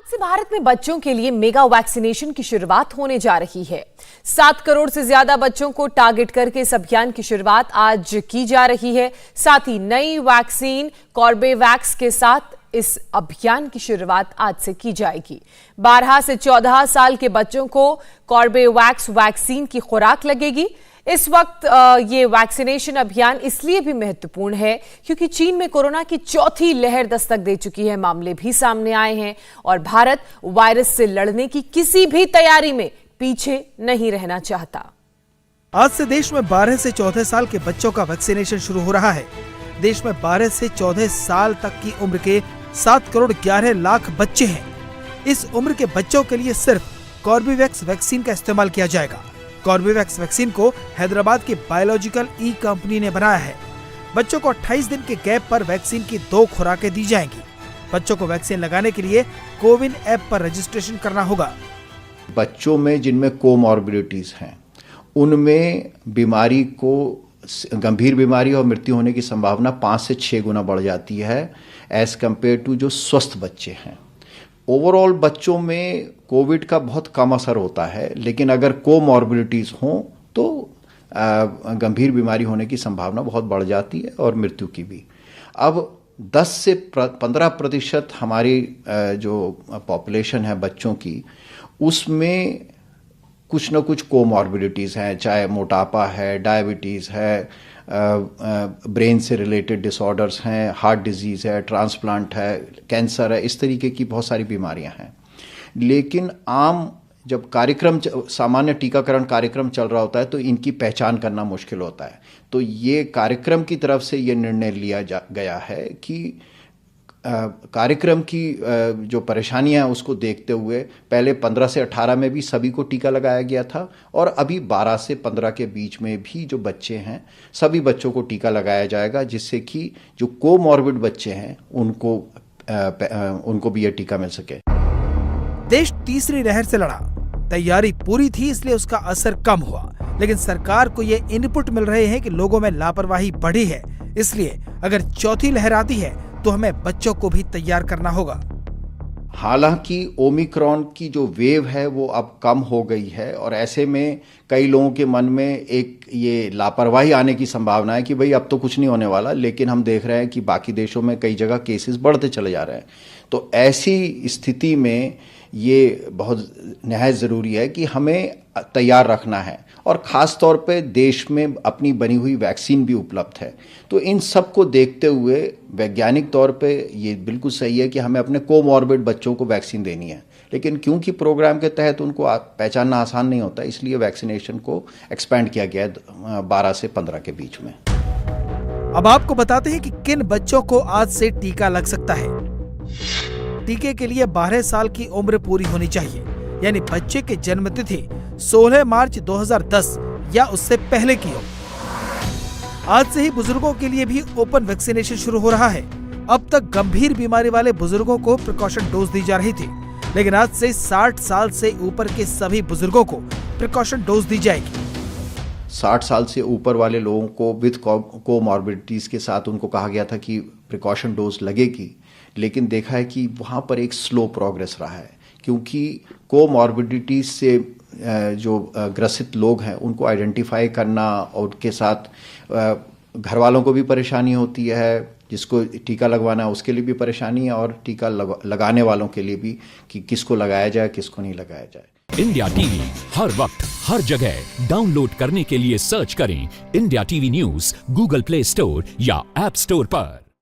से भारत में बच्चों के लिए मेगा वैक्सीनेशन की शुरुआत होने जा रही है। 7 करोड़ से ज्यादा बच्चों को टारगेट करके इस अभियान की शुरुआत आज की जा रही है। साथ ही नई वैक्सीन कॉर्बेवैक्स के साथ इस अभियान की शुरुआत आज से की जाएगी। 12 से 14 साल के बच्चों को कॉर्बेवैक्स वैक्सीन की खुराक लगेगी। इस वक्त ये वैक्सीनेशन अभियान इसलिए भी महत्वपूर्ण है क्योंकि चीन में कोरोना की चौथी लहर दस्तक दे चुकी है। मामले भी सामने आए हैं और भारत वायरस से लड़ने की किसी भी तैयारी में पीछे नहीं रहना चाहता। आज से देश में 12 से 14 साल के बच्चों का वैक्सीनेशन शुरू हो रहा है। देश में 12 से 14 साल तक की उम्र के 7 करोड़ 11 लाख बच्चे हैं। इस उम्र के बच्चों के लिए सिर्फ कॉर्बेवैक्स वैक्सीन का इस्तेमाल किया जाएगा। कॉर्बेवैक्स वैक्सीन को हैदराबाद की बायोलॉजिकल ई कंपनी ने बनाया है। बच्चों को 28 दिन के गैप पर वैक्सीन की 2 खुराकें दी जाएंगी। बच्चों को वैक्सीन लगाने के लिए कोविन ऐप पर रजिस्ट्रेशन करना होगा। बच्चों में जिनमें कोमॉर्बिडिटीज हैं, उनमें बीमारी को गंभीर बीमारी और मृत्यु होने की संभावना 5 से 6 गुना बढ़ जाती है एज कम्पेयर टू जो स्वस्थ बच्चे हैं। ओवरऑल बच्चों में कोविड का बहुत कम असर होता है, लेकिन अगर कोमॉर्बिडिटीज हों तो गंभीर बीमारी होने की संभावना बहुत बढ़ जाती है और मृत्यु की भी। अब 10 से 15% हमारी जो पॉपुलेशन है बच्चों की, उसमें कुछ न कुछ कोमॉर्बिडिटीज़ हैं, चाहे मोटापा है, डायबिटीज़ है, ब्रेन से रिलेटेड डिसऑर्डर्स हैं, हार्ट डिजीज़ है, ट्रांसप्लांट है, कैंसर है, इस तरीके की बहुत सारी बीमारियां हैं। लेकिन आम जब सामान्य टीकाकरण कार्यक्रम चल रहा होता है तो इनकी पहचान करना मुश्किल होता है। तो ये कार्यक्रम की तरफ से ये निर्णय लिया गया है कि कार्यक्रम की जो परेशानियां हैं उसको देखते हुए पहले 15 से 18 में भी सभी को टीका लगाया गया था और अभी 12 से 15 के बीच में भी जो बच्चे हैं सभी बच्चों को टीका लगाया जाएगा, जिससे कि जो कोमॉर्बिड बच्चे हैं उनको भी यह टीका मिल सके। देश तीसरी लहर से लड़ा, तैयारी पूरी थी इसलिए उसका असर कम हुआ, लेकिन सरकार को ये इनपुट मिल रहे हैं कि लोगों में लापरवाही बढ़ी है। इसलिए अगर चौथी लहर आती है तो हमें बच्चों को भी तैयार करना होगा। हालांकि ओमिक्रॉन की जो वेव है वो अब कम हो गई है और ऐसे में कई लोगों के मन में एक ये लापरवाही आने की संभावना है कि भाई अब तो कुछ नहीं होने वाला, लेकिन हम देख रहे हैं कि बाकी देशों में कई जगह केसेस बढ़ते चले जा रहे हैं। तो ऐसी स्थिति में ये बहुत निहायत ज़रूरी है कि हमें तैयार रखना है और ख़ास तौर पे देश में अपनी बनी हुई वैक्सीन भी उपलब्ध है। तो इन सब को देखते हुए वैज्ञानिक तौर पे ये बिल्कुल सही है कि हमें अपने कोमॉर्बिड बच्चों को वैक्सीन देनी है, लेकिन क्योंकि प्रोग्राम के तहत उनको पहचानना आसान नहीं होता, इसलिए वैक्सीनेशन को एक्सपेंड किया गया है 12 से 15 के बीच में। अब आपको बताते हैं कि किन बच्चों को आज से टीका लग सकता है। टीके के लिए 12 साल की उम्र पूरी होनी चाहिए, यानी बच्चे की जन्म तिथि 16 मार्च 2010 या उससे पहले की हो। आज से ही बुजुर्गों के लिए भी ओपन वैक्सीनेशन शुरू हो रहा है। अब तक गंभीर बीमारी वाले बुजुर्गों को प्रिकॉशन डोज दी जा रही थी, लेकिन आज से 60 साल से ऊपर के सभी बुजुर्गों को प्रिकॉशन डोज दी जाएगी। 60 साल से ऊपर वाले लोगों को विद कोमॉर्बिडिटीज के साथ उनको कहा गया था कि प्रिकॉशन डोज लगेगी, लेकिन देखा है कि वहाँ पर एक स्लो प्रोग्रेस रहा है, क्योंकि कोमॉर्बिडिटीज से जो ग्रसित लोग हैं उनको आइडेंटिफाई करना और उनके साथ घर वालों को भी परेशानी होती है, जिसको टीका लगवाना है उसके लिए भी परेशानी है और टीका लगाने वालों के लिए भी कि किसको लगाया जाए किसको नहीं लगाया जाए। इंडिया टीवी हर वक्त हर जगह डाउनलोड करने के लिए सर्च करें India TV news Google play store या ऐप स्टोर पर।